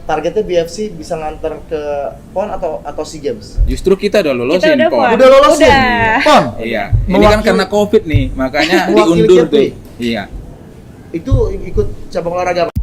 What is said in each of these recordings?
targetnya BFC bisa nganter ke PON atau SEA Games? Justru kita udah lolosin Kita udah PON. PON. Udah lolosin? Udah. PON? Iya, ini kan karena COVID nih, makanya Mewakili diundur Kepri? tuh. Iya. Itu ikut cabang olahraga apa?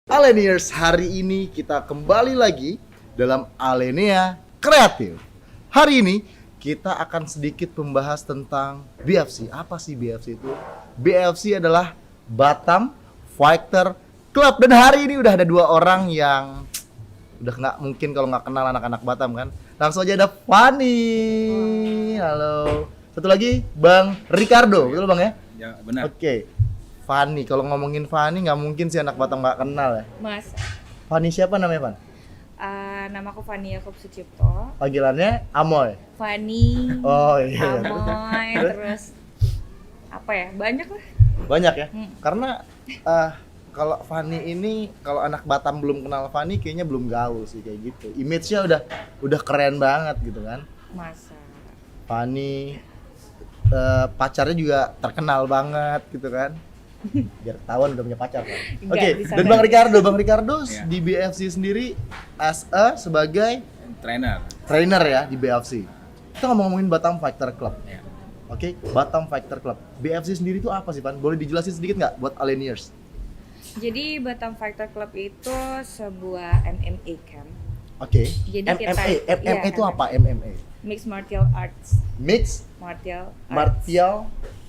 Aleniers, hari ini kita kembali lagi dalam Alenea Kreatif. Hari ini kita akan sedikit membahas tentang BFC. Apa sih BFC itu? BFC adalah Batam Fighter Club. Dan hari ini udah ada dua orang yang udah nggak mungkin kalau nggak kenal anak-anak Batam kan. Langsung aja ada Fanny. Halo. Satu lagi Bang Ricardo, betul Bang ya? Ya, benar. Oke. Fanny, kalau ngomongin Fanny nggak mungkin sih anak Batam nggak kenal ya. Mas, Fanny siapa namanya, Fan? nama aku Fanny Yaakob Sucipto. Panggilannya Amoy. Fanny, Oh iya. Amoy, terus apa ya? Banyak lah. Banyak ya. Hmm. Karena kalau Fanny ini kalau anak Batam belum kenal Fanny kayaknya belum gaul sih kayak gitu. Image-nya udah keren banget gitu kan. Masa. Fanny pacarnya juga terkenal banget gitu kan. Biar ketahuan udah punya pacar kan. Enggak, Oke, bisa dan banget. Bang Ricardo Iya. di BFC sendiri sebagai Trainer. trainer ya di BFC. Kita ngomongin Batam Fighter Club. Ya. Oke, Batam Fighter Club. BFC sendiri itu apa sih, Pan? Boleh dijelasin sedikit nggak buat Aleniers? Jadi Batam Fighter Club itu sebuah MMA camp, Oke. Jadi kita- MMA iya, itu MMA. apa? MMA. Mixed Martial Arts. Mix Martial Arts. Martial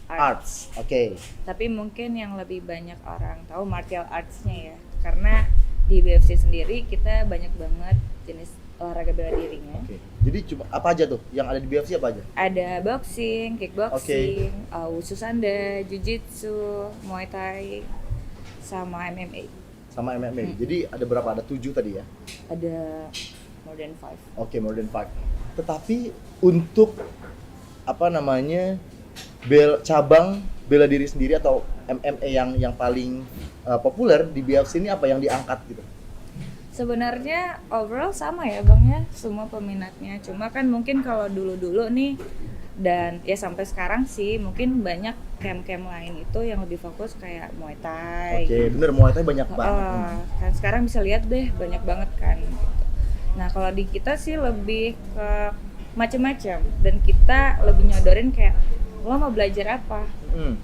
Arts. Oke. Tapi mungkin yang lebih banyak orang tahu martial arts-nya ya. Karena di BFC sendiri kita banyak banget jenis olahraga bela dirinya. Oke. Jadi cuma apa aja tuh? Yang ada di BFC apa aja? Ada boxing, kickboxing, wushu sanda, jiu-jitsu, muay thai, sama MMA. Sama MMA. Jadi ada berapa? Ada 7 tadi ya? Ada more than 5. Oke, more than 5. Tetapi untuk apa namanya? Cabang bela diri sendiri atau MMA yang paling populer di BFC ini apa yang diangkat gitu? Sebenarnya overall sama ya Bang ya, semua peminatnya. Cuma kan mungkin kalau dulu-dulu nih dan ya sampai sekarang sih mungkin banyak camp-camp lain itu yang lebih fokus kayak Muay Thai. Oke, bener, Muay Thai banyak banget. Kan sekarang bisa lihat deh banyak banget kan. Gitu. Nah kalau di kita sih lebih ke macam-macam dan kita lebih nyodorin kayak lo mau belajar apa?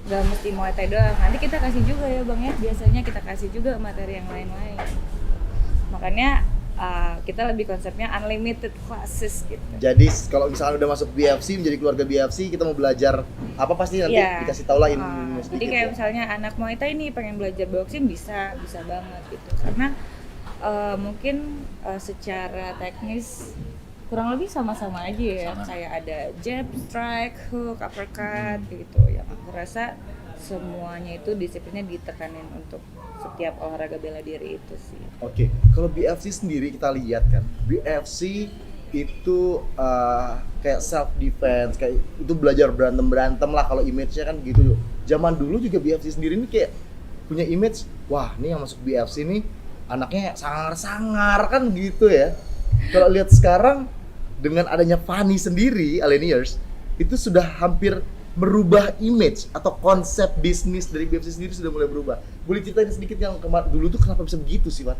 Gak mesti Muay Thai doang. Nanti kita kasih juga ya Bang ya. Biasanya kita kasih juga materi yang lain-lain. Makanya kita lebih konsepnya unlimited classes gitu. Jadi kalau misalnya udah masuk BFC, menjadi keluarga BFC, kita mau belajar apa pasti nanti Iya. dikasih tau lah ini Jadi sedikit kayak ya. misalnya anak Muay Thai nih pengen belajar boxing bisa banget gitu. Karena mungkin secara teknis kurang lebih sama-sama aja ya. Sama. Kayak ada jab, strike, hook, uppercut gitu. Yang aku rasa semuanya itu disiplinnya ditekanin untuk setiap olahraga bela diri itu sih. Oke, kalau BFC sendiri kita lihat kan, BFC itu kayak self defense, kayak itu belajar berantem lah kalau image-nya kan gitu. Zaman dulu juga BFC sendiri ini kayak punya image, wah ini yang masuk BFC nih anaknya sangar-sangar kan gitu ya. Kalau lihat sekarang dengan adanya Fanny sendiri, Aleniers, itu sudah hampir merubah image atau konsep bisnis dari BFC sendiri sudah mulai berubah. Boleh ceritain sedikit yang dulu tuh kenapa bisa begitu sih, Pak?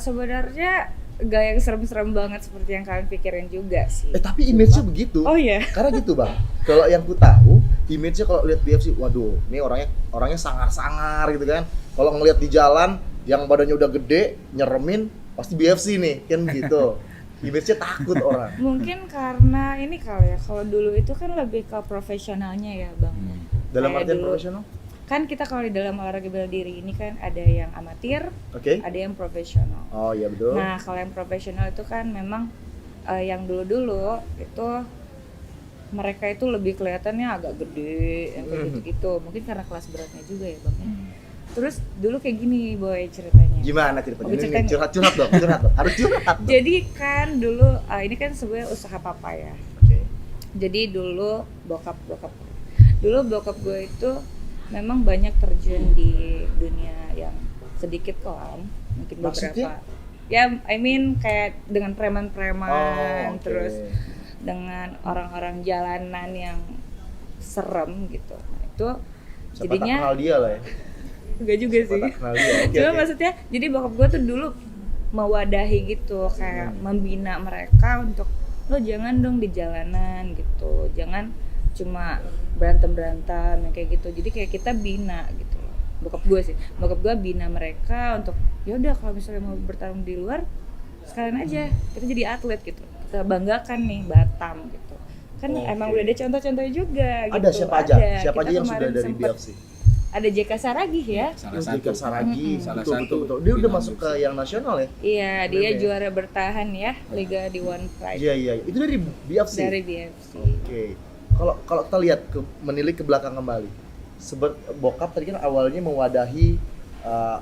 Sebenarnya gak yang serem-serem banget seperti yang kalian pikirin juga sih. Tapi image-nya begitu. Oh iya. Karena gitu, Bang. Kalau yang ku tahu, image-nya kalau lihat BFC, waduh, ini orangnya sangar-sangar gitu kan. Kalau ngelihat di jalan yang badannya udah gede, nyeremin, pasti BFC nih, kan gitu. Image-nya takut orang. Mungkin karena ini kali ya, kalau dulu itu kan lebih ke profesionalnya ya Bang. Dalam Kayak artian dulu. profesional? Kan kita kalau di dalam olahraga bela diri ini kan ada yang amatir, Oke. ada yang profesional. Oh iya betul. Nah kalau yang profesional itu kan memang yang dulu-dulu itu mereka itu lebih kelihatannya agak gede, yang kayak gitu-gitu. Mungkin karena kelas beratnya juga ya Bang ya. Terus dulu kayak gini Boy ceritanya. Gimana ceritanya? Mau Ini ceritain curhat dong. Harus curhat. Jadi kan dulu ini kan sebenarnya usaha papa ya. Oke. Jadi dulu bokap gue itu memang banyak terjun di dunia yang sedikit kelam, mungkin Maksudnya? beberapa. Ya, I mean kayak dengan preman-preman, oke. terus dengan orang-orang jalanan yang serem gitu. Nah, itu Siapa tak jadinya kenal dia lah ya. enggak juga Siapa sih. tak kenal dia. Oke, Cuma oke. maksudnya jadi bokap gue tuh dulu mewadahi gitu, kayak membina mereka untuk lo jangan dong di jalanan gitu, jangan cuma berantem yang kayak gitu. Jadi kayak kita bina gitu loh. Bokap gue bina mereka untuk ya udah kalau misalnya mau bertarung di luar sekalian aja kita jadi atlet gitu, kita banggakan nih Batam gitu kan. Oke. Emang udah ada contoh-contohnya juga gitu. Ada siapa aja? Siapa Kita aja yang kemarin sudah dari sempet- BFC? ada JK Saragih ya. Salah Jika satu. Saragi, Salah betul, satu. betul. Dia udah Final masuk ke BFC. yang nasional ya? Iya, dia ya? juara bertahan ya, Liga di One Pride Iya. Itu dari BFC. dari BFC. Oke. Kalau kita lihat menilik ke belakang kembali. Bokap tadi kan awalnya mewadahi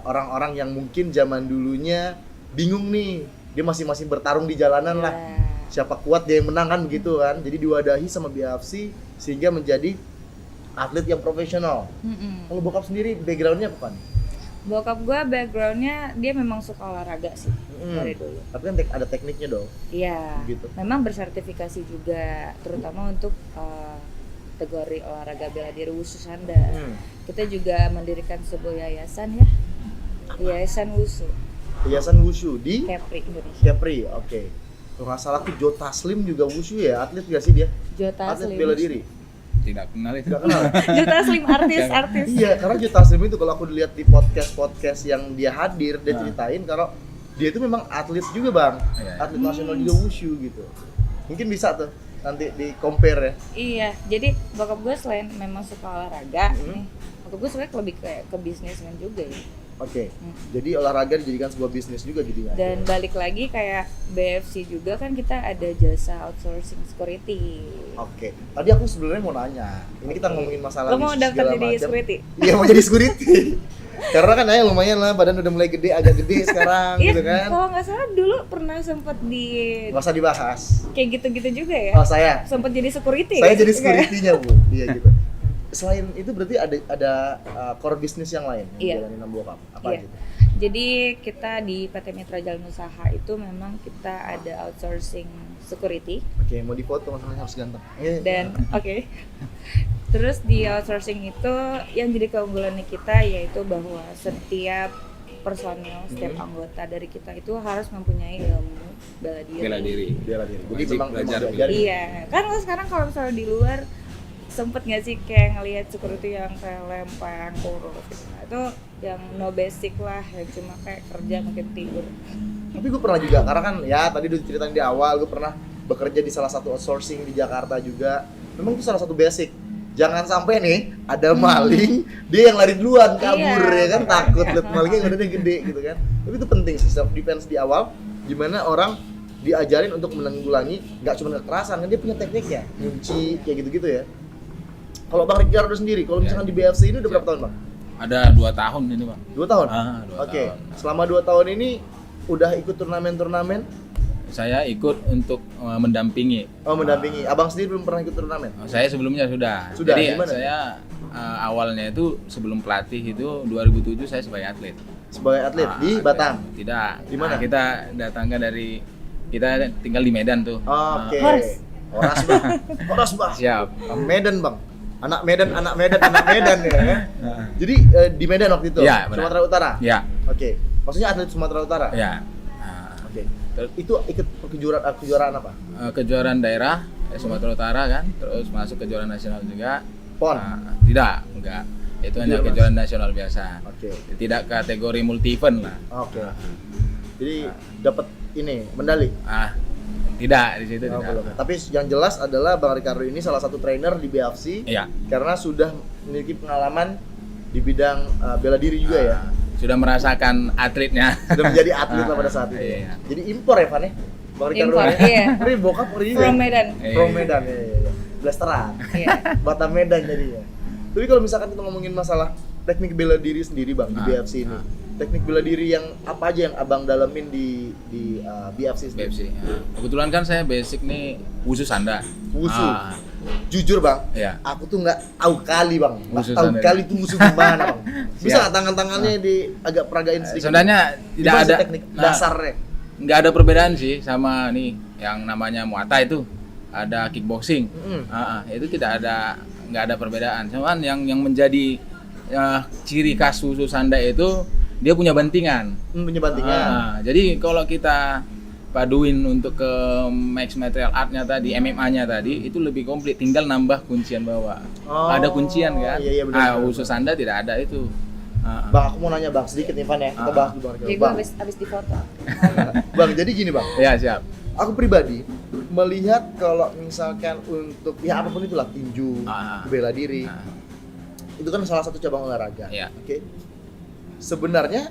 orang-orang yang mungkin zaman dulunya bingung nih. Dia masing-masing bertarung di jalanan lah. Ya. Siapa kuat dia yang menang kan begitu kan. Jadi diwadahi sama BFC sehingga menjadi atlet yang profesional. Mm-mm. Kalau bokap sendiri backgroundnya apa nih? Bokap gue backgroundnya dia memang suka olahraga sih dari dulu. Tapi kan ada tekniknya dong. Iya. Gitu. Memang bersertifikasi juga, terutama untuk kategori olahraga bela diri Wushu Sanda. Kita juga mendirikan sebuah yayasan ya, Yayasan Wushu Yayasan Wushu di Kepri Indonesia. Kepri. Oke. Kalau nggak salah tuh Joe Taslim juga Wushu ya, atlet gak sih dia? Jota Atlet Slim. bela diri. Tidak kenal itu. Gak kenal. Jota Slim artis. Iya, karena Joe Taslim itu kalau aku lihat di podcast yang dia hadir, dia ceritain kalau dia itu memang atlet juga bang, Iya. atlet nasional juga Wushu gitu. Mungkin bisa tuh nanti di compare ya. Iya, jadi bokap gue selain memang suka olahraga, nih, bokap gue sebenarnya lebih ke bisnismen juga ya. Oke. Jadi olahraga dijadikan sebuah bisnis juga jadinya. Dan balik lagi kayak BFC juga kan kita ada jasa outsourcing security. Oke. Tadi aku sebenarnya mau nanya. Ini kita ngomongin masalah Lo mau bisnis daftar segala jadi macam. security? Iya, mau jadi security. Karena kan ayah lumayan lah, badan udah mulai gede, agak gede sekarang Iya, gitu kan. kalau nggak salah dulu pernah sempet di Nggak usah dibahas. kayak gitu-gitu juga ya. Oh, saya. Sempet jadi security. Saya kan? jadi security-nya, Bu. Iya gitu. Selain itu berarti ada core bisnis yang lain yang Iya. dijalanin sama bokap. Apa Iya. gitu? Jadi kita di PT Mitra Jalan Usaha itu memang kita ada outsourcing security Oke, mau difoto masalahnya harus ganteng. dan oke. Terus di outsourcing itu yang jadi keunggulan kita yaitu bahwa setiap personil, setiap anggota dari kita itu harus mempunyai ilmu bela diri. Bela diri. Bela diri. Jadi Wajib memang belajar. diajarin. Iya, kan lo sekarang kalau misalnya di luar sempet nggak sih kayak ngelihat security yang kayak lempeng kurus gitu. Nah, itu yang no basic lah, yang cuma kayak kerja mungkin tidur. Tapi gue pernah juga, karena kan ya tadi udah ceritain di awal, gue pernah bekerja di salah satu outsourcing di Jakarta juga. Memang itu salah satu basic. Jangan sampai nih ada maling, dia yang lari duluan kabur Iya. ya kan, takut lihat malingnya yang udah gede gitu kan. Tapi itu penting sih, self defense di awal, gimana orang diajarin untuk menanggulangi, nggak cuma kekerasan, kan dia punya tekniknya, kunci kayak gitu-gitu ya. Kalau Bang Ricardo sendiri, kalau misalkan di BFC ini udah berapa tahun Bang? Ada 2 tahun ini bang. 2 tahun? 2 Oke, tahun. selama 2 tahun ini udah ikut turnamen-turnamen? Saya ikut untuk mendampingi. Oh, mendampingi. Abang sendiri belum pernah ikut turnamen? Saya sebelumnya sudah. Sudah, Jadi gimana? saya awalnya itu sebelum pelatih itu 2007 saya sebagai atlet. Sebagai atlet di Atlet. Batam? Tidak. Di mana? Kita datangnya dari kita tinggal di Medan tuh. Oke. Horas. Horas Bang. Horas Bang. Siap. Medan Bang. Anak Medan ya. Jadi di Medan waktu itu? Iya, benar. Sumatera Utara? Ya, Oke. Maksudnya atlet Sumatera Utara? ya. Oke. Itu ikut kejuaraan apa? Kejuaraan daerah Sumatera Utara kan, terus masuk kejuaraan nasional juga. PON? Tidak, enggak. Itu hanya Kejuaraan kejuaraan nasional biasa. Oke. Tidak kategori multi event lah. Oke. Jadi dapat ini medali? Tidak di situ Oh, tidak. belum. Tapi yang jelas adalah Bang Ricardo ini salah satu trainer di BFC. Iya. Karena sudah memiliki pengalaman di bidang bela diri juga ya. Sudah merasakan atletnya. Sudah menjadi atlet lah pada saat itu. Iya. Jadi impor ya Van ya? Bang Ricardo Impor, ya? iya. Ini bokap original. From Medan. From Medan ya. Blasteran. Iya. Batam Medan jadinya. Tapi kalau misalkan kita ngomongin masalah teknik bela diri sendiri Bang di BFC ini. teknik bela diri yang apa aja yang abang dalemin di BFC sendiri? BFC. Ya. Kebetulan kan saya basic nih Wushu Sanda. Wushu. Ah, Jujur bang, Iya. aku tuh nggak tahu kali bang, nggak Wushu tahu Sanda. kali tuh musuh gimana bang. Bisa Iya. nggak tangan-tangannya di agak peragain sedikit? Sebenarnya tidak Gimana sih ada teknik dasarnya. nggak ada perbedaan sih sama nih yang namanya Muay Thai itu ada kickboxing. Itu nggak ada perbedaan. Cuman yang menjadi ciri khas Wushu Sanda itu dia punya bantingan. Punya bantingan. Jadi kalau kita paduin untuk ke max material artnya tadi, MMA-nya tadi itu lebih komplit, tinggal nambah kuncian bawah. Oh, Ada kuncian kan? iya, benar, benar, Wushu Sanda tidak ada itu. Bang, aku mau nanya bang sedikit nih Van ya, kita bahas dulu Jadi gue bang. abis difoto. Bang, jadi gini bang, Ya siap. aku pribadi melihat kalau misalkan untuk ya apapun itulah tinju, bela diri, itu kan salah satu cabang olahraga. Iya. Oke. Sebenarnya,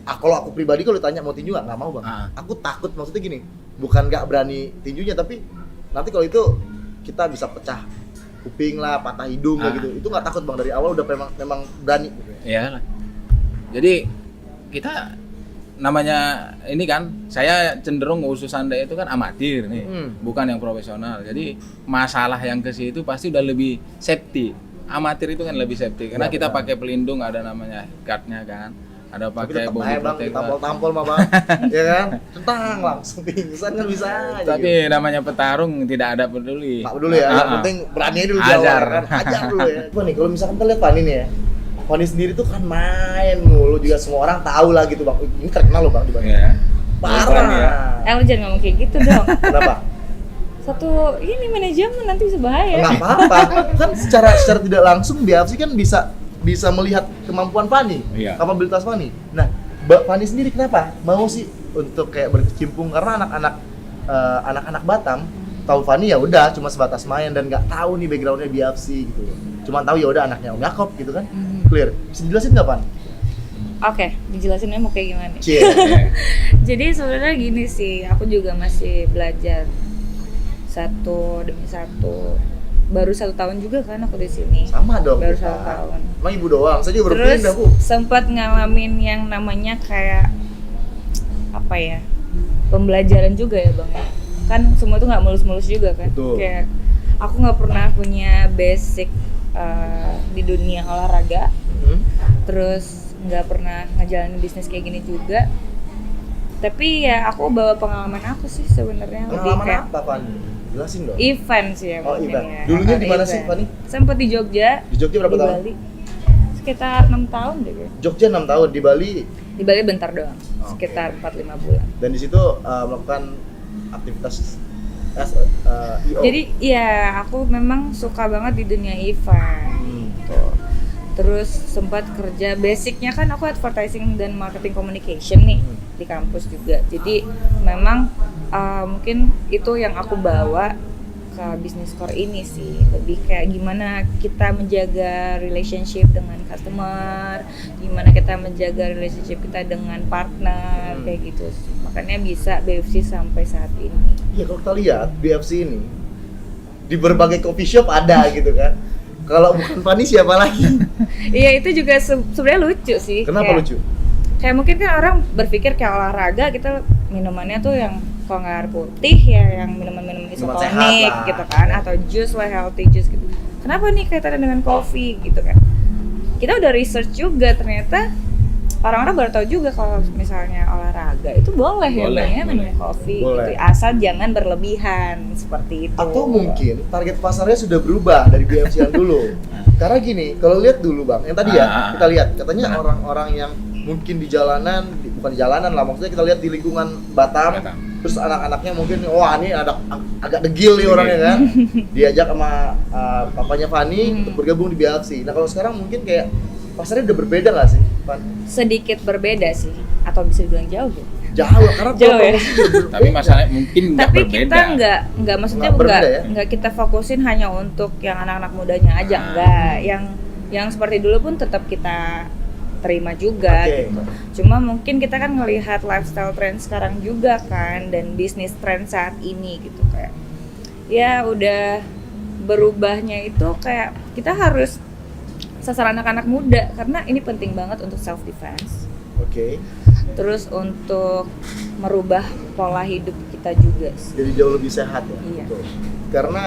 kalau aku pribadi kalau ditanya mau tinju nggak mau bang. Aku takut, maksudnya gini, bukan nggak berani tinjunya, tapi nanti kalau itu kita bisa pecah kuping lah, patah hidung lah gitu. Itu nggak takut bang, dari awal udah memang berani. Gitu. Iya. Jadi kita namanya ini kan, saya cenderung Wushu Sanda itu kan amatir nih, bukan yang profesional. Jadi masalah yang ke situ pasti udah lebih safety. Amatir itu kan lebih safety karena kita pakai pelindung, ada namanya guardnya kan, ada Tapi pakai tetap body aja bang, protector. tampol-tampol mah bang, ya kan? Tentang langsung pingsan kan bisa aja. Tapi namanya petarung tidak ada peduli. Nggak peduli ya, yang penting berani dulu di awal, Ajar. kan? Ajar dulu ya. Wah nih, kalau misalkan kita lihat Fanny nih ya, Fanny sendiri tuh kan main mulu juga, semua orang tahu lah gitu bang. Ini terkenal loh bang di Bandung. Iya. Parah. Lu jangan ngomong kayak gitu dong. Kenapa? Satu ini manajemen nanti bisa bahaya. Nggak apa-apa. Kan secara tidak langsung BFC kan bisa melihat kemampuan Fanny, Iya. kapabilitas Fanny. Nah, Mbak Fanny sendiri kenapa mau sih untuk kayak berkecimpung, karena anak-anak Batam tahu Fanny ya udah cuma sebatas main dan nggak tahu nih backgroundnya BFC gitu. Cuma tahu ya udah anaknya Om Yakob gitu kan. Clear. Bisa dijelasin nggak Fan? Oke, dijelasinnya mau kayak gimana? Cie. Jadi sebenarnya gini sih, aku juga masih belajar satu demi satu. Baru 1 tahun juga kan aku di sini. Sama dong. Baru kita. 1 tahun. Emang ibu doang. Saya juga baru Terus pindah Bu. sempat ngalamin yang namanya kayak apa ya, pembelajaran juga ya bang ya. Kan semua tuh nggak mulus-mulus juga kan. Betul. Kayak aku nggak pernah punya basic di dunia olahraga. Terus nggak pernah ngejalanin bisnis kayak gini juga. Tapi ya aku bawa pengalaman aku sih sebenarnya. Lebih Pengalaman kayak apa Fanny? Jelasin dong. event sih ya. Oh, mungkin event. ya. Dulunya di mana Event. sih, Fanny? Sempet di Jogja. Di Jogja berapa di tahun? Bali. Sekitar 6 tahun deh kayaknya. Jogja 6 tahun, di Bali. Di Bali bentar doang. Oke. Sekitar 4-5 bulan. Dan di situ melakukan aktivitas IO. Jadi ya aku memang suka banget di dunia event gitu. Terus sempat kerja, basicnya kan aku advertising dan marketing communication nih di kampus juga. Jadi memang mungkin itu yang aku bawa ke bisnis core ini sih. Lebih kayak gimana kita menjaga relationship dengan customer, gimana kita menjaga relationship kita dengan partner, kayak gitu. Makanya bisa BFC sampai saat ini. Iya, kalau kita lihat BFC ini di berbagai coffee shop ada gitu kan. Kalau bukan Fanny siapa lagi? Iya itu juga sebenarnya lucu sih. Kenapa Kayak- lucu? Kayak mungkin kan orang berpikir kayak olahraga kita minumannya tuh yang kalau nggak air putih ya yang minuman-minuman Minuman sehat isotonik lah. gitu kan, atau jus lah, healthy juice gitu. Kenapa nih kaitannya dengan kopi gitu kan? Kita udah research juga, ternyata orang-orang baru tahu juga kalau misalnya olahraga itu boleh ya Boleh, Bang, ya minum boleh. kopi Boleh. gitu, asal jangan berlebihan seperti itu. Atau mungkin target pasarnya sudah berubah dari BFC yang dulu. Karena gini, kalau lihat dulu Bang, yang tadi ya kita lihat katanya Benar. orang-orang yang mungkin di jalanan, bukan di jalanan lah, maksudnya kita lihat di lingkungan Batam. Terus anak-anaknya mungkin, wah ini ada agak degil nih orangnya kan, diajak sama papanya Fanny untuk bergabung di BFC. Nah kalau sekarang mungkin kayak pasarnya udah berbeda nggak sih, Fan? Sedikit berbeda sih, atau bisa dibilang jauh ya. Jauh, karena Jauh ya? promosi udah berbeda. Tapi masalahnya mungkin nggak Tapi berbeda. kita nggak maksudnya Nggak berbeda ya? nggak kita fokusin hanya untuk yang anak-anak mudanya aja, enggak. Yang seperti dulu pun tetap kita terima juga Oke. gitu. Cuma mungkin kita kan ngelihat lifestyle trend sekarang juga kan, dan bisnis trend saat ini gitu, kayak ya udah berubahnya itu kayak kita harus sasar anak-anak muda karena ini penting banget untuk self defense. Oke. Terus untuk merubah pola hidup kita juga sih. Jadi jauh lebih sehat ya. Iya. Betul. Karena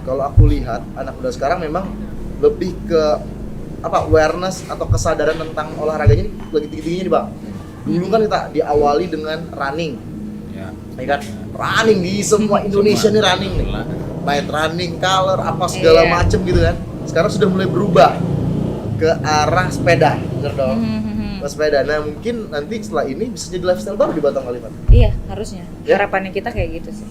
kalau aku lihat anak muda sekarang memang lebih ke awareness atau kesadaran tentang olahraganya ini lagi tinggi-tingginya nih Bang. Dulu kan kita diawali dengan running. Ya. Ya kan? Running di semua Indonesia nih running nih. Night running, color, apa segala Iya. macem gitu kan. Sekarang sudah mulai berubah ke arah sepeda, bener dong? Ke sepeda. Nah mungkin nanti setelah ini bisa jadi lifestyle baru di Batam Kalimantan. Iya, harusnya. Ya? Harapannya kita kayak gitu sih.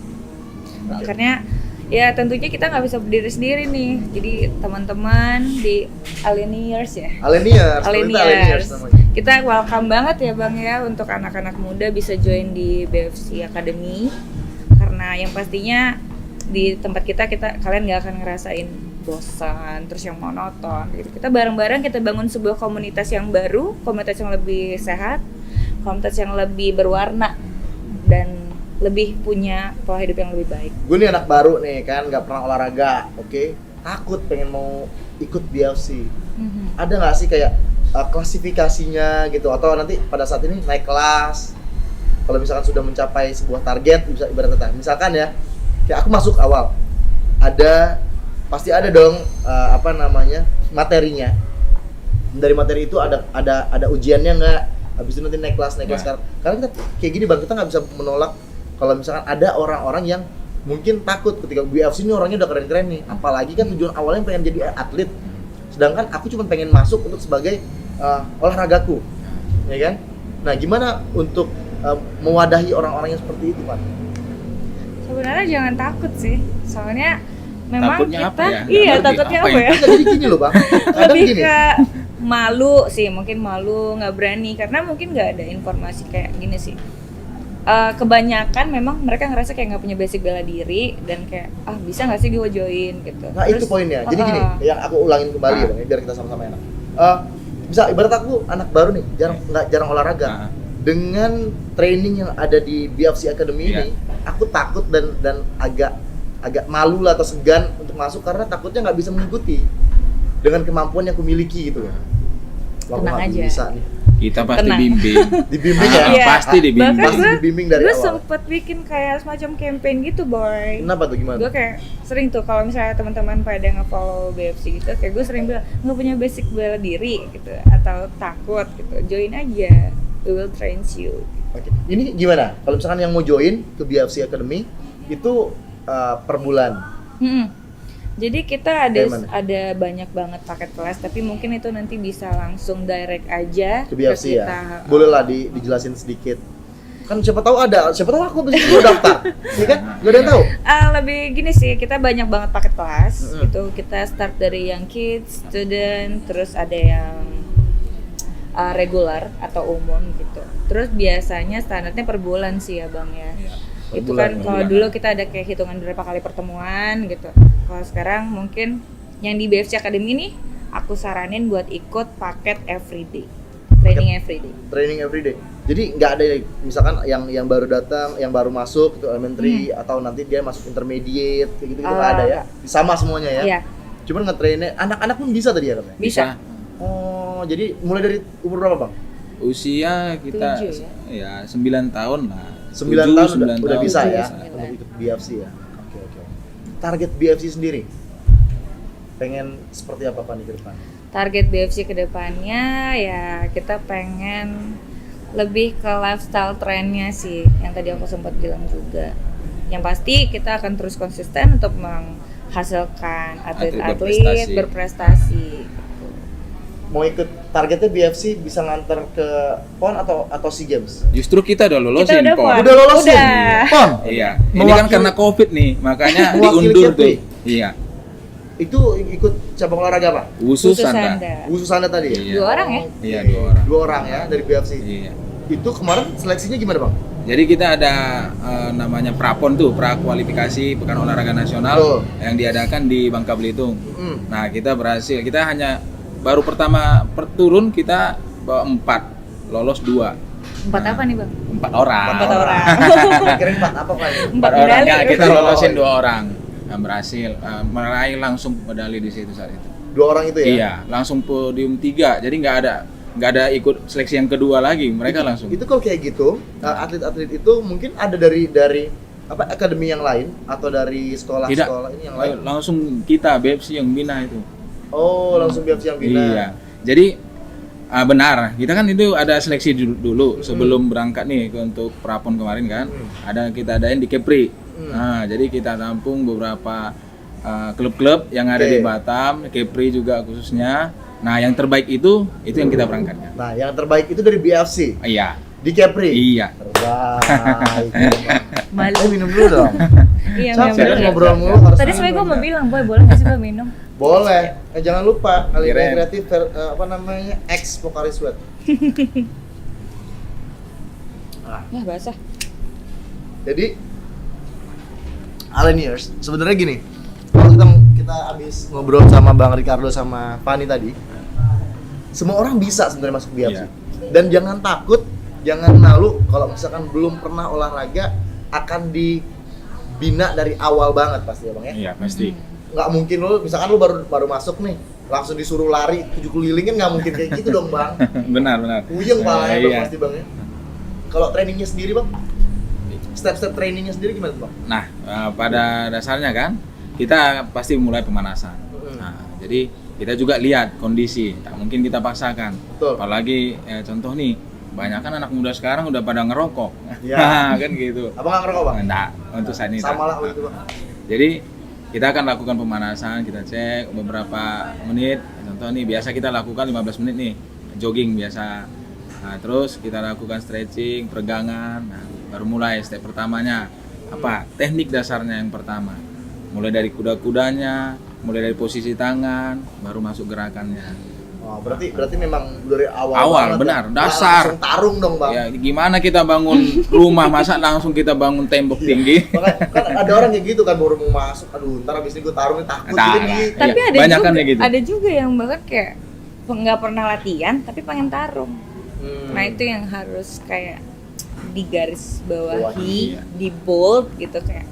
Makanya ya tentunya kita nggak bisa berdiri sendiri nih. Jadi teman-teman di Aleniers ya. Aleniers namanya. Kita welcome banget ya Bang ya untuk anak-anak muda bisa join di BFC Academy. Karena yang pastinya di tempat kita kalian nggak akan ngerasain bosan terus yang monoton gitu. Kita bareng-bareng kita bangun sebuah komunitas yang baru, komunitas yang lebih sehat, komunitas yang lebih berwarna dan lebih punya pola hidup yang lebih baik. Gue nih anak baru nih kan, nggak pernah olahraga, oke? Takut pengen mau ikut BFC. Ada nggak sih kayak klasifikasinya gitu atau nanti pada saat ini naik kelas? Kalau misalkan sudah mencapai sebuah target, bisa ibarat kata, misalkan ya, kayak aku masuk awal, pasti ada dong materinya. Dari materi itu ada ujiannya nggak? Habis itu nanti naik kelas sekarang. Karena kita kayak gini Bang, kita nggak bisa menolak kalau misalkan ada orang-orang yang mungkin takut ketika BFC ini orangnya udah keren-keren nih. Apalagi kan tujuan awalnya pengen jadi atlet. Sedangkan aku cuma pengen masuk untuk sebagai olahragaku. Ya kan? Nah, gimana untuk mewadahi orang-orang yang seperti itu, Pak? Sebenarnya jangan takut sih. Soalnya memang Takutnya kita apa ya? iya Nggak takutnya ngerti, apa ya? Jadi gini loh, Bang. Kadang Lebih gini. ke malu sih, mungkin malu, nggak berani karena mungkin nggak ada informasi kayak gini sih. Kebanyakan memang mereka ngerasa kayak nggak punya basic bela diri dan kayak bisa nggak sih gue join gitu. Nah, itu poinnya. Jadi gini, yang aku ulangin kembali ya, Bang, biar kita sama-sama enak. Bisa ibarat aku anak baru nih, jarang olahraga. Dengan training yang ada di BFC Academy ini, aku takut dan agak malu lah atau segan untuk masuk karena takutnya nggak bisa mengikuti dengan kemampuan yang aku miliki gitu loh. Wah, aku Tenang nggak aja. bisa nih. Kita pasti Tenang. bimbing. Dibimbing ya? Iya. Pasti dibimbing. Bahkan Pasti dibimbing dari gue awal. sempet bikin kayak semacam campaign gitu boy. Kenapa tuh, gimana? Gue kayak sering tuh kalau misalnya teman-teman pada nge-follow BFC gitu, kayak gue sering bilang nggak punya basic bela diri gitu atau takut gitu, join aja, we will train you. Oke. Ini gimana? Kalau misalkan yang mau join ke BFC Academy itu per bulan. Jadi kita Kayak mana? ada banyak banget paket kelas, tapi mungkin itu nanti bisa langsung direct aja Ke BFC kita. ya. Boleh lah dijelasin sedikit. Kan siapa tahu aku bisa daftar. Iya kan? Gak ada yang tahu. Lebih gini sih, kita banyak banget paket kelas. Itu kita start dari yang kids, student, terus ada yang regular atau umum gitu. Terus biasanya standarnya per bulan sih ya Bang ya. Per Itu bulan, kan per kalau bulan. dulu kita ada kayak hitungan berapa kali pertemuan gitu. Kalau sekarang mungkin yang di BFC Academy nih aku saranin buat ikut paket everyday. Training everyday. Training everyday. Jadi nggak ada misalkan yang baru datang, yang baru masuk itu elementary atau nanti dia masuk intermediate kayak gitu nggak ada ya. Sama semuanya ya. Iya, Cuman nge-trainnya anak-anak pun bisa tadi ya katanya. bisa. Oh, jadi mulai dari umur berapa, Bang? Usia kita 7 ya 9 tahun lah. 9 tahun 9 udah bisa Tujuh, ya sembilan. untuk ikut BFC ya. Oke. Target BFC sendiri pengen seperti apa Pak nih ke depan? Target BFC ke depannya ya kita pengen lebih ke lifestyle trennya sih yang tadi aku sempat bilang juga. Yang pasti kita akan terus konsisten untuk menghasilkan atlet-atlet berprestasi. Mau ikut targetnya BFC bisa nganter ke PON atau SEA Games? Justru kita udah lolosin Kita udah PON. PON. Udah lolosin? Udah. PON? Iya. Ini kan Mewakili- karena Covid nih, makanya Mewakili diundur Kepri. tuh. Iya. Itu ikut cabang olahraga apa? Wusu Khusus Sanda. Anda. Wusu Sanda tadi ya? Iya. 2 orang ya? Oke. Iya, 2 orang. 2 orang ya dari BFC. Iya. Itu kemarin seleksinya gimana Bang? Jadi kita ada namanya Prapon tuh, pra kualifikasi Pekan Olahraga Nasional Betul. yang diadakan di Bangka Belitung. Hmm. Nah, kita berhasil. Kita hanya baru pertama turun kita bawa 4, lolos 2. 4 apa nih Bang? 4 orang. 4 orang. Kira 4 apa Pak? 4 orang medali. ya, kita lolosin 2 orang. berhasil meraih langsung medali di situ saat itu. 2 orang itu ya? Iya, langsung podium 3. Jadi nggak ada ikut seleksi yang kedua lagi, mereka langsung. Itu kalau kayak gitu, atlet-atlet itu mungkin ada dari apa akademi yang lain atau dari sekolah-sekolah ini yang lain? Langsung kita BFC yang bina itu. Oh, langsung BFC yang bina. Iya. Jadi benar, kita kan itu ada seleksi dulu sebelum berangkat nih untuk Prapon kemarin kan. Ada kita adain di Kepri. Nah, jadi kita tampung beberapa klub-klub yang ada di Batam, Kepri juga khususnya. Nah, yang terbaik itu yang kita berangkatkan. Nah, yang terbaik itu dari BFC. Iya. Di Kepri. Iya. Terbaik. Malu. Minum dulu dong. Iya, Capek memang. ngobrol mulu harus. Tadi sebenarnya gue mau bilang, boy boleh nggak sih gue minum? Boleh. Jangan lupa Alinea Keren. Kreatif apa namanya? X Pocari Sweat. Ya basah. Jadi Aleniers, sebenarnya gini. Kalau kita habis ngobrol sama Bang Ricardo sama Fani tadi, semua orang bisa sebenarnya masuk BFC. Iya. Dan jangan takut, jangan malu kalau misalkan belum pernah olahraga akan dibina dari awal banget pasti ya Bang ya. Iya, pasti. Nggak mungkin misalkan lu baru masuk nih, langsung disuruh lari 7 keliling kan nggak mungkin kayak gitu dong Bang. Benar. Puyeng palanya dong Iya. pasti Bang ya. Kalau trainingnya sendiri Bang, step-step trainingnya sendiri gimana tuh Bang? Nah, pada dasarnya kan kita pasti mulai pemanasan. Nah, jadi kita juga lihat kondisi, tak mungkin kita paksakan. Betul. Apalagi contoh nih, banyak kan anak muda sekarang udah pada ngerokok. Iya. Kan gitu. Abang nggak ngerokok Bang? Enggak, untuk saat ini. Sama tak. lah begitu Bang. Jadi kita akan lakukan pemanasan, kita cek beberapa menit. Contoh nih, biasa kita lakukan 15 menit nih, jogging biasa. Nah, terus kita lakukan stretching, peregangan. Nah, baru mulai step pertamanya. Apa? Teknik dasarnya yang pertama. Mulai dari kuda-kudanya, mulai dari posisi tangan, baru masuk gerakannya. Oh, berarti memang dari awal banget benar, ya? dasar. Langsung tarung dong Bang. Ya, gimana kita bangun rumah, masa langsung kita bangun tembok tinggi? Makanya kan ada orang yang gitu kan baru mau masuk, aduh ntar abis ini gue tarung nih takut Nah, gitu nih. Tapi Iya, ada banyak juga, kan kayak gitu. ada juga yang bahkan kayak nggak pernah latihan tapi pengen tarung. Nah itu yang harus kayak digaris bawahi, Iya. di bold gitu kayak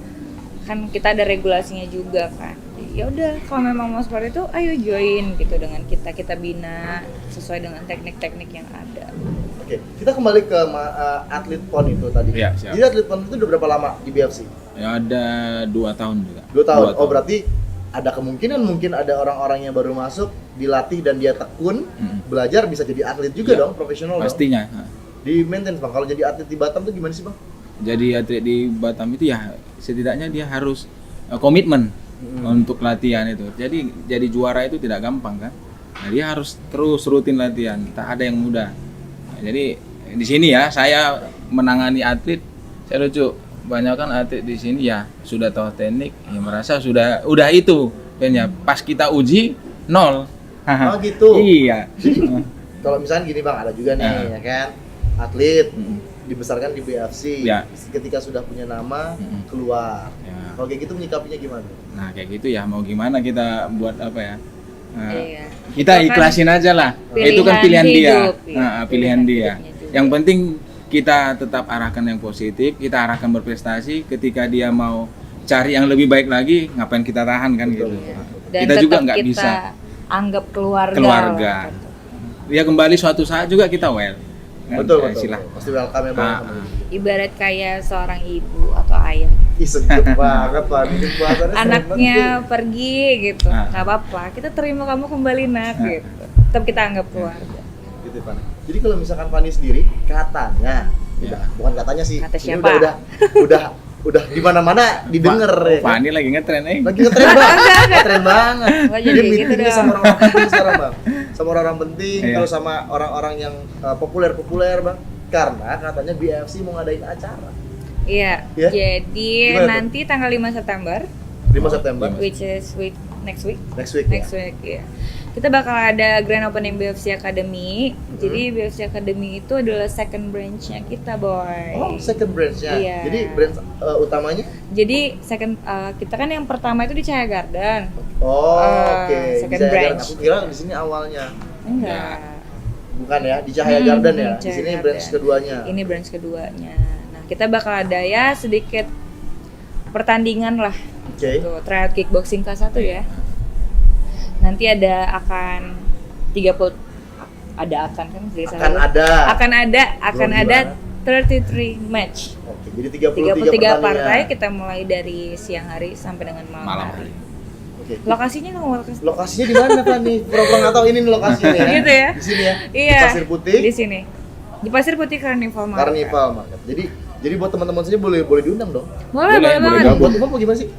kan kita ada regulasinya juga kan. Ya udah kalau memang mau seperti itu, ayo join gitu dengan kita bina sesuai dengan teknik-teknik yang ada. Oke, kita kembali ke atlet PON itu tadi. Iya, siap. Jadi atlet PON itu udah berapa lama di BFC? Ya ada 2 tahun juga. 2 tahun. 2 Oh berarti ada kemungkinan mungkin ada orang-orang yang baru masuk dilatih dan dia tekun belajar bisa jadi atlet juga Iya. dong, profesional Pastinya. dong. Di maintenance Bang. Kalau jadi atlet di Batam tuh gimana sih Bang? Jadi atlet di Batam itu ya setidaknya dia harus komitmen untuk latihan itu. Jadi juara itu tidak gampang kan. Nah, dia harus terus rutin latihan. Tak ada yang mudah. Nah, jadi di sini ya saya menangani atlet. Saya lucu. Banyak kan atlet di sini ya sudah tahu teknik, ya merasa udah itu. Dan ya pas kita uji 0. Oh gitu. Iya. Kalau misalnya gini Bang, ada juga nih ya kan atlet dibesarkan di BFC. Ya. Ketika sudah punya nama keluar. Ya. Kalau kayak gitu menyikapinya gimana? Nah kayak gitu ya mau gimana kita buat apa ya? Nah, Iya. kita Itu kan ikhlasin aja lah. pilihan Itu kan pilihan dia. hidup, ya. Nah, pilihan Pilihan dia. hidupnya juga. Yang penting kita tetap arahkan yang positif, kita arahkan berprestasi. Ketika dia mau cari yang lebih baik lagi, ngapain kita tahan kan Betul. gitu. Dan Kita tetap juga nggak kita bisa anggap keluarga. keluarga. lah, gitu. Dia kembali suatu saat juga kita well. Kan? Betul. Silah. Pasti welcome ya Bang. Ibarat kayak seorang ibu atau ayah. Ih sedih banget Pak. Bikin bahasannya Anaknya pergi gitu, Ah. nggak apa-apa. Kita terima kamu kembali nak gitu. Tetap kita anggap keluarga. gitu Pak. Jadi kalau misalkan Fani sendiri katanya, Ya. bukan katanya sih. Kata ini siapa? Udah di mana-mana didengar ya. kan? Fani lagi ngetren Lagi ngetren banget. Ngetren banget. Nggak Dia jadi gitu meetingnya dong. sama orang-orang penting sekarang Bang. Sama orang-orang penting Iya. terus sama orang-orang yang populer-populer Bang. Karena katanya BFC mau ngadain acara Iya. Ya? Jadi Gimana tuh? nanti tanggal 5 September, 5 September which is next week. next week. Next ya. week ya. Kita bakal ada grand opening BFC Academy. Jadi BFC Academy itu adalah second branch-nya kita, boy. Oh, second branch-nya. Iya. Jadi branch utamanya? Jadi second kita kan yang pertama itu di Cahaya Garden. Oh, oke. second Di Cahaya branch. Garden. Aku kira di sini awalnya. Enggak. Bukan ya, di Cahaya Garden ya. Di Cahaya sini Garden. branch keduanya. Ini branch keduanya. Nah, kita bakal ada ya sedikit pertandingan lah Oke. Tuh, tryout kickboxing kelas 1 ya. Nanti akan 30 akan kan jadi Akan ada. akan Belum ada gimana? 33 match. Oke, jadi 33 33 pertandingan. partai kita mulai dari siang hari sampai dengan malam Malam hari. hari. Oke. Lokasinya kamu mau kasih? Lokasinya di mana Pak nih? Pura-pura nggak tahu ini nih lokasinya. Gitu ya? Di sini ya. Iya. Di Pasir Putih. Di sini. Di Pasir Putih Carnival Market. Carnival Market. Jadi buat teman-teman sini boleh diundang dong. Boleh Boleh banget. Nah, buat umum gimana sih?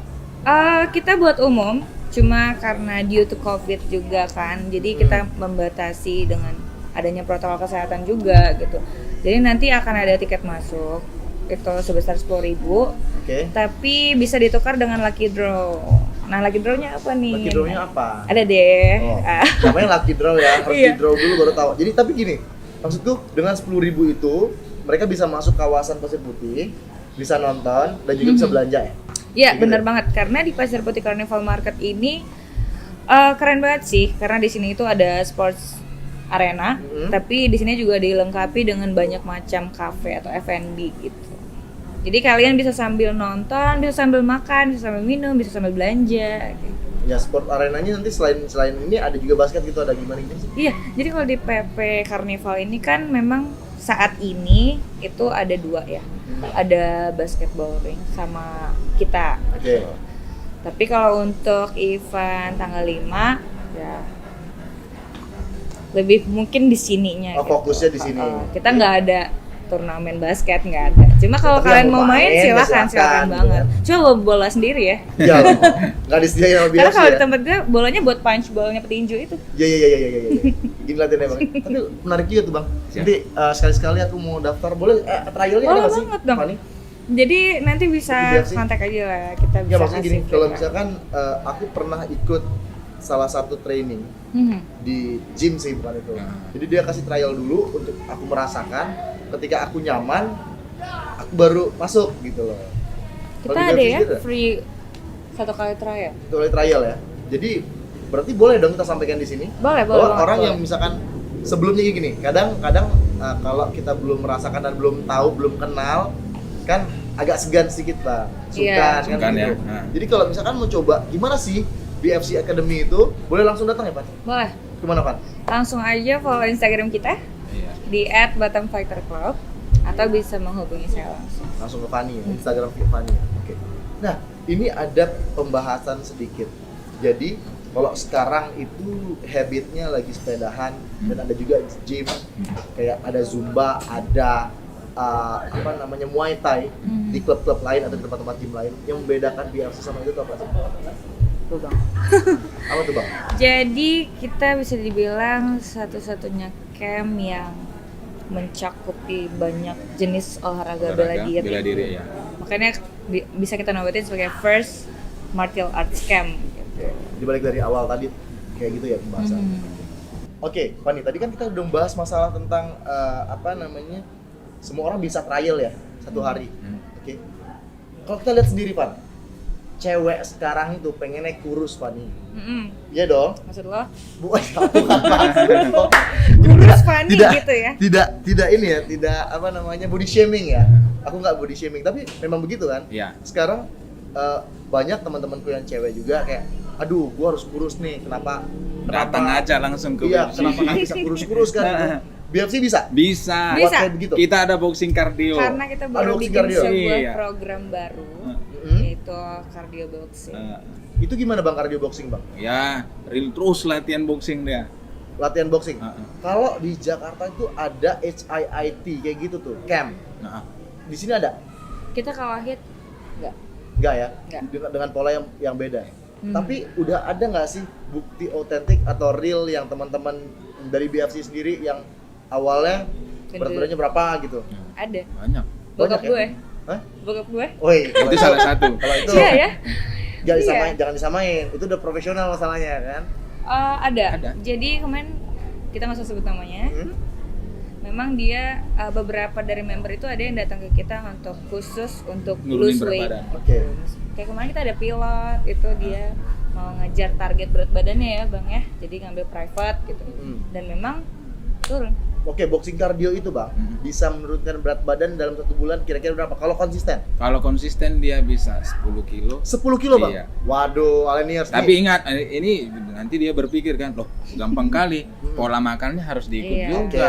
Kita buat umum, cuma karena due to COVID juga kan, jadi kita membatasi dengan adanya protokol kesehatan juga gitu. Jadi nanti akan ada tiket masuk itu sebesar 10.000, Oke. tapi bisa ditukar dengan lucky draw. Nah, lucky draw-nya apa nih? Lucky draw-nya apa? Ada deh. Oh, Ah. namanya lucky draw ya. Harus Iya. di draw dulu baru tahu. Jadi tapi gini, maksudku dengan 10.000 itu mereka bisa masuk kawasan Pasir Putih, bisa nonton dan juga bisa belanja ya. Iya, Gitu benar ya? banget. Karena di Pasir Putih Carnival Market ini keren banget sih, karena di sini itu ada sports arena, tapi di sini juga dilengkapi dengan banyak macam cafe atau F&B gitu. Jadi kalian bisa sambil nonton, bisa sambil makan, bisa sambil minum, bisa sambil belanja. Gitu. Ya sport arenanya nanti selain ini ada juga basket gitu, ada gimana gitu sih? Iya, jadi kalau di PP Carnival ini kan memang saat ini itu ada 2 ya, ada basketball ring sama kita. Oke. Tapi kalau untuk event tanggal 5 ya lebih mungkin di sininya. Oh, fokusnya di sini. Kita nggak ada turnamen basket, nggak ada. Cuma kalau Tapi kalian yang mau main ya silakan silakan, banget. gitu Coba bawa bola sendiri ya. Iya, nggak disediain sama Karena BFC kalau ya? di tempat gue bolanya buat punch ballnya petinju itu. Iya. Gini latihannya bang. Tapi menarik juga tuh bang. Nanti sekali-sekali aku mau daftar, boleh trialnya ada Boleh nggak sih? banget dong. Fani? Jadi nanti bisa Di BFC? kontak aja lah, kita bisa Ya maksudnya gini, kasih kalau feedback. misalkan aku pernah ikut salah satu training Mhm. di gym sih bukan itu. Jadi dia kasih trial dulu untuk aku merasakan. Ketika aku nyaman, aku baru masuk gitu loh. Kita Kalau di ada BFC ya gitu free 1 kali trial. Itu oleh trial ya. Jadi berarti boleh dong kita sampaikan di sini. Boleh Bahwa banget, orang boleh. yang misalkan sebelumnya kayak gini, kadang-kadang kalau kita belum merasakan dan belum tahu, belum kenal, kan agak segan sedikit Pak. Iya. Sungkan Sungkan gitu. ya. Nah. Jadi kalau misalkan mau coba gimana sih BFC Academy itu, boleh langsung datang ya Pak? Boleh. Kemana Pak? Langsung aja follow Instagram kita Iya. di @batamfighterclub atau bisa menghubungi saya langsung. Langsung ke Fani ya, Instagram Fani. Oke. Nah, ini ada pembahasan sedikit. Jadi kalau sekarang itu habitnya lagi sepedahan dan ada juga gym, kayak ada zumba, ada Muay Thai di klub-klub lain atau di tempat-tempat gym lain. Yang membedakan BFC sama itu tuh apa sih? Tuh bang. Apa tuh bang? Jadi kita bisa dibilang satu-satunya camp yang mencakupi banyak jenis olahraga bela diri. Bela diri ya. Makanya bisa kita nobatin sebagai first martial arts camp. Gitu. Dibalik dari awal tadi kayak gitu ya pembahasan. Oke, Fani, tadi kan kita udah bahas masalah tentang semua orang bisa trial ya 1 hari. Oke. Kalau kita lihat sendiri, Pan, cewek sekarang itu pengennya kurus, Fani. Iya dong. Maksud lo? Bukan. Kurus Fani gitu ya? Tidak ini ya, tidak body shaming ya. Aku nggak body shaming, tapi memang begitu kan. Iya. Sekarang banyak teman-temanku yang cewek juga kayak, aduh, gua harus kurus nih. Kenapa? Datang aja langsung ke Iya, BFC. kenapa nggak bisa kurus-kurus kan? Gitu. BFC bisa. Bisa. Bisa. Kayak begitu. Kita ada boxing cardio. Karena kita baru Aduh, bikin kardio. sebuah Iya. program baru, Mm-mm. yaitu cardio boxing. Itu gimana bang cardio boxing bang? Ya, real terus latihan boxing dia. Latihan boxing. Heeh. Kalau di Jakarta itu ada HIIT kayak gitu tuh, camp. Nah, Di sini ada? Kita kalau hit enggak. Enggak ya? Nggak. Dengan pola yang beda. Tapi udah ada nggak sih bukti otentik atau real yang teman-teman dari BFC sendiri yang awalnya berat badannya berapa gitu? Ada. banyak. Bokap Banyak ya? gue. Hah? Bokap gue. Woi, Itu salah satu. Kalau itu Iya ya. jangan disamain. Itu udah profesional masalahnya kan? Ada. Jadi kemarin kita nggak usah sebut namanya. Memang dia beberapa dari member itu ada yang datang ke kita untuk khusus untuk Nurunin lose berat weight. badan. Oke. Kayak kemarin kita ada pilot, itu dia mau ngejar target berat badannya ya bang ya. Jadi ngambil private gitu. Dan memang turun. Oke, boxing cardio itu bang bisa menurunkan berat badan dalam 1 bulan kira-kira berapa? Kalau konsisten? Kalau konsisten dia bisa 10 kilo. 10 kilo bang? Iya. Waduh, Aleniers Tapi nih. ingat, ini nanti dia berpikir kan, loh gampang kali, pola makannya harus diikut Iya. Oke, juga.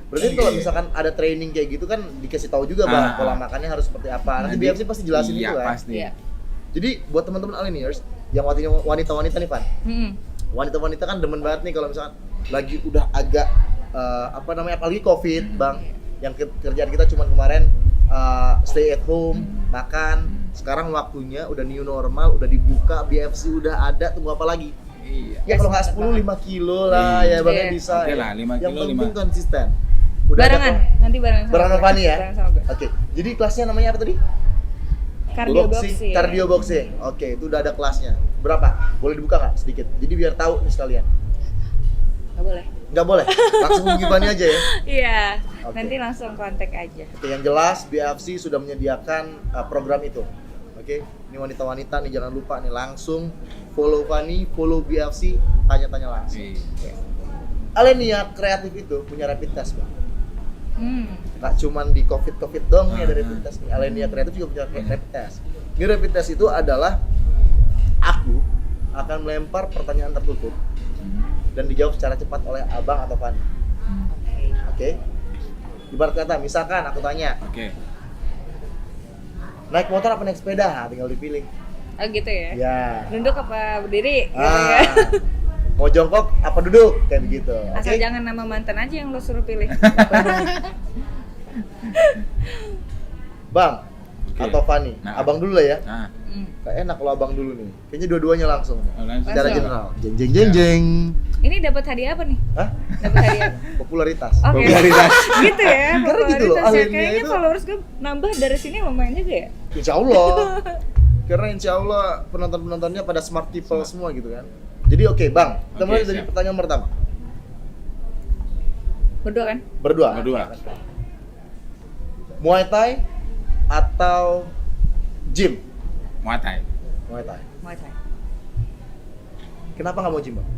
berarti kalau misalkan ada training kayak gitu kan dikasih tahu juga bang pola makannya harus seperti apa. Nanti BFC pasti jelasin iya, itu kan. pasti. Iya. Jadi buat teman-teman Aleniers yang wanita-wanita nih Pan, Mm-mm. wanita-wanita kan demen banget nih kalau misalkan lagi udah agak apalagi COVID bang, yang kerjaan kita cuma kemarin stay at home, makan. Sekarang waktunya udah new normal, udah dibuka, BFC udah ada, tunggu apa lagi? Iya. Ya kalau nggak 10, 5 kilo lah ya bang, Iya. bisa. Oke ya. lah, 5 Yang kilo, penting 5. konsisten. Udah ada Barengan, kok. nanti barengan sama Barengan gue. Fani ya? Barengan sama gue. Oke, jadi kelasnya namanya apa tadi? Cardio boxing. Cardio boxing. Oke, itu udah ada kelasnya. Berapa? Boleh dibuka nggak sedikit? Jadi biar tahu nih sekalian. Nggak boleh. Nggak boleh? Langsung hubungi Fani aja ya? Iya, Oke. nanti langsung kontak aja. Oke, yang jelas BFC sudah menyediakan program itu. Oke, ini wanita-wanita nih jangan lupa nih langsung follow Fani, follow BFC, tanya-tanya langsung. Iya. Alenia Kreatif itu punya rapid test, Bang. Nggak cuman di COVID dong nih ada rapid test nih. Alenia Kreatif juga punya rapid test. Ini rapid test itu adalah aku akan melempar pertanyaan tertutup dan dijawab secara cepat oleh Abang atau Fani. Oke? Ibarat kata, misalkan aku tanya, Oke. naik motor apa naik sepeda? Nah, tinggal dipilih. Oh gitu ya? Ya. Nunduk apa berdiri? Gitu Ah, ya? mau jongkok apa duduk? Kayak begitu. Asal Oke? jangan nama mantan aja yang lo suruh pilih. Bang Oke. atau Fani? Nah. Abang dulu lah ya. Nah, Kayak enak kalau abang dulu nih. Kayaknya dua-duanya langsung. langsung. Secara Langsung. general. Jeng jeng jeng jeng. Ini dapat hadiah apa nih? Hah? Dapat hadiah apa? Popularitas. Oke. Popularitas. Gitu ya, Karena gitu loh, popularitas ya. akhirnya Kayaknya itu- followers gue nambah dari sini lumayan juga ya. Insya Allah. Karena insya Allah penonton-penontonnya pada smart people semua gitu kan. Jadi oke bang, kita Oke, mulai dari siap. pertanyaan pertama. Berdua kan? Berdua. Berdua. Muay Thai atau gym? Muay Thai. Muay Thai. Muay Thai. Kenapa nggak mau gym bang?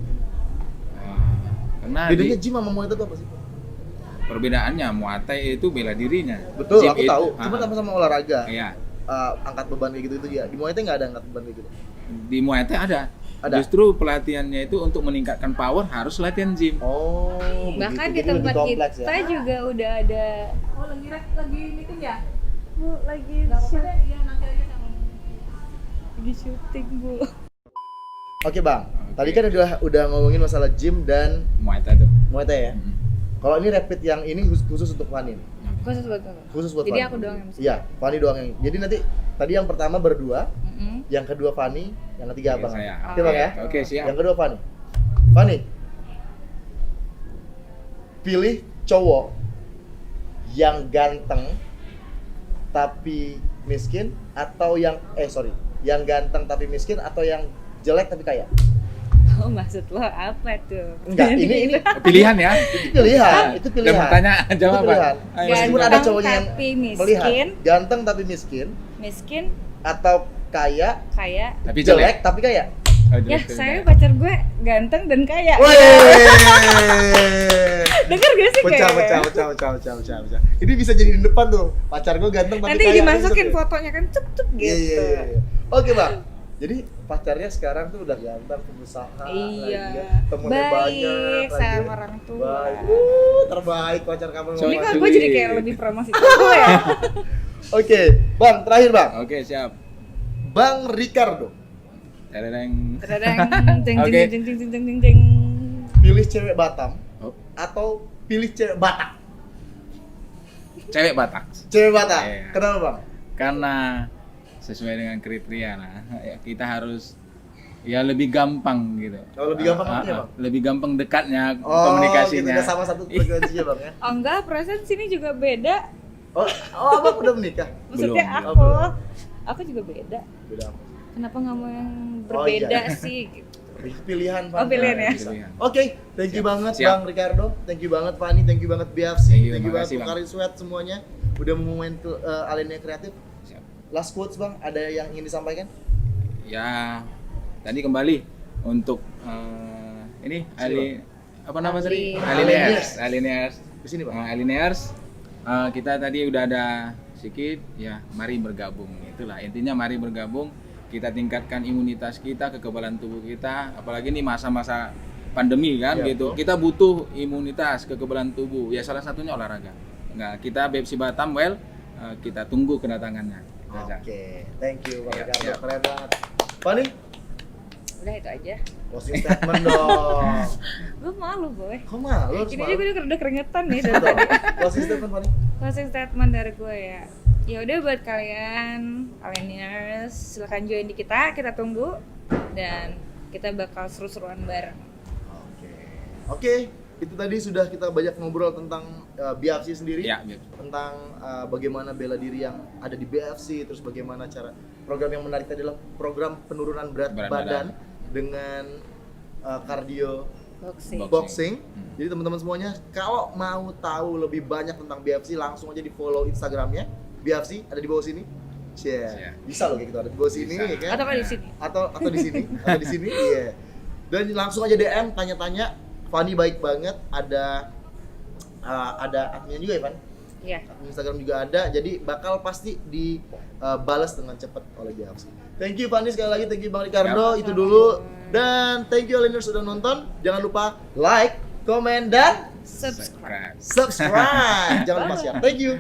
Karena Bedanya di, gym sama Muay Thai itu apa sih? perbedaannya Muay Thai itu bela dirinya. Betul, Gym aku itu- tahu. Ah, Cuma sama-sama olahraga. Iya. Angkat beban kayak gitu itu ya. Di Muay Thai nggak ada angkat beban kayak gitu. Di Muay Thai ada. Ada? Justru pelatihannya itu untuk meningkatkan power harus latihan gym. Oh, Bahkan begitu. di Jadi lebih tempat kompleks kita ya. juga udah ada. Oh lagi meeting ya? Bu, lagi Nggak apa-apa deh, iya nanti aja sama. lagi syuting, Bu. Oke bang, Oke. tadi kan udah ngomongin masalah gym dan Muay Thai tuh. Muay Thai ya. Mm. Kalau ini rapid yang ini khusus untuk Fani nih. Khusus buat apa? Khusus buat Jadi Fani. aku doang yang mesti. Iya, Fani doang yang. Jadi nanti tadi yang pertama berdua, Mm-mm. yang kedua Fani, yang ketiga Oke, abang. saya. Oke bang ya. Oke, siap. Yang kedua Fani. Fani, pilih cowok yang ganteng tapi miskin atau yang ganteng tapi miskin atau yang jelek tapi kaya? Oh, maksud lo apa tuh? Enggak, ini Pilihan ya. itu pilihan, itu Dan pilihan. pertanyaan Itu jawaban. pilihan. Ayo, Meskipun Ganteng ada cowoknya yang tapi melihat miskin. ganteng tapi miskin Miskin, atau kaya kaya. Tapi jelek tapi kaya. Oh, Ya, jelek tuh, saya jelek. pacar gue ganteng dan kaya. Dengar gak sih Pecah, kayak? pecah. Ini bisa jadi di depan tuh. Pacar gue ganteng tapi Nanti kaya. dimasukin Bisa tuh. fotonya kan cep-cep gitu. Iya. Oke, Bang. Jadi pacarnya sekarang tuh udah ganteng, pengusaha, Iya. lagi ya, temennya banyak, Baik sama orang tua. Baik. Terbaik pacar kamu. Ini Coba. kok gue jadi kayak lebih promosi gue ya? Oke, Bang, terakhir Bang. Oke, siap. Bang Ricardo, Tereng. Tereng, jeng Oke. jeng jeng jeng jeng jeng jeng. pilih cewek Batam Oh, atau pilih cewek Batak? cewek Batak. Cewek Batak. Iya. Kenapa, Bang? Karena sesuai dengan kriteria lah, ya, kita harus ya lebih gampang gitu. Oh, lebih gampang artinya, Bang? Lebih gampang dekatnya Gitu, komunikasinya. udah sama satu frekuensinya, Bang ya. Oh enggak, perasaan sini juga beda. Oh, Abang udah menikah? Maksudnya Belum. aku, Oh, aku juga beda. Beda apa? Kenapa nggak mau yang Oh, berbeda iya. sih? Gitu. Pilihan, Oh, pilihan ya? Pilihan. Oke, thank you Siap. banget Siap. Bang Ricardo, thank you banget Fani, thank you banget BFC, Thank you, banget makasih, Bang. Pokari Sweat semuanya udah mau main ke Alenia Kreatif. Siap. Last quotes Bang, ada yang ingin disampaikan? Ya, tadi kembali untuk ini Siapa? Ali apa nama tadi? Ali. Alineas. Di sini Pak. Alineers, kita tadi udah ada sedikit, ya mari bergabung. Itulah intinya, mari bergabung. Kita tingkatkan imunitas kita, kekebalan tubuh kita. Apalagi ini masa-masa pandemi kan, Ya, gitu. betul. Kita butuh imunitas, kekebalan tubuh. Ya salah satunya olahraga. Nah, kita BFC Batam, kita tunggu kedatangannya. Itu aja. Oke, thank you Bang Iya, Ricardo, iya. keren banget. Fani, Udah itu aja. closing statement dong. Gue malu boy. Kok malu? Harus Ini malu. aja gue udah keringetan nih dari Betul. tadi. Closing statement Fani. Closing statement dari gue ya. Ya udah buat kalian, Alineers, silakan join di kita tunggu dan kita bakal seru-seruan bareng. Oke, itu tadi sudah kita banyak ngobrol tentang BFC sendiri, Ya, BFC. tentang bagaimana bela diri yang ada di BFC, terus bagaimana cara program yang menarik tadi adalah program penurunan berat Berat badan dengan cardio Boxing. boxing. Hmm. Jadi teman-teman semuanya, kalau mau tahu lebih banyak tentang BFC, langsung aja di follow Instagramnya BFC, ada di bawah sini. Iya. Bisa loh kayak gitu, ada di bawah sini, Bisa. ya kan? Atau kan di sini. Atau di sini, atau di sini, iya. Dan langsung aja DM, tanya-tanya. Fani baik banget, ada adminnya juga ya, Fan? Iya. Admin Instagram juga ada, jadi bakal pasti dibalas dengan cepat oleh BFC. Thank you Fani sekali lagi, thank you Bang Ricardo, itu dulu. Dan thank you Alineers sudah nonton. Jangan lupa like, komen, dan Subscribe. subscribe. Jangan lupa share. Thank you.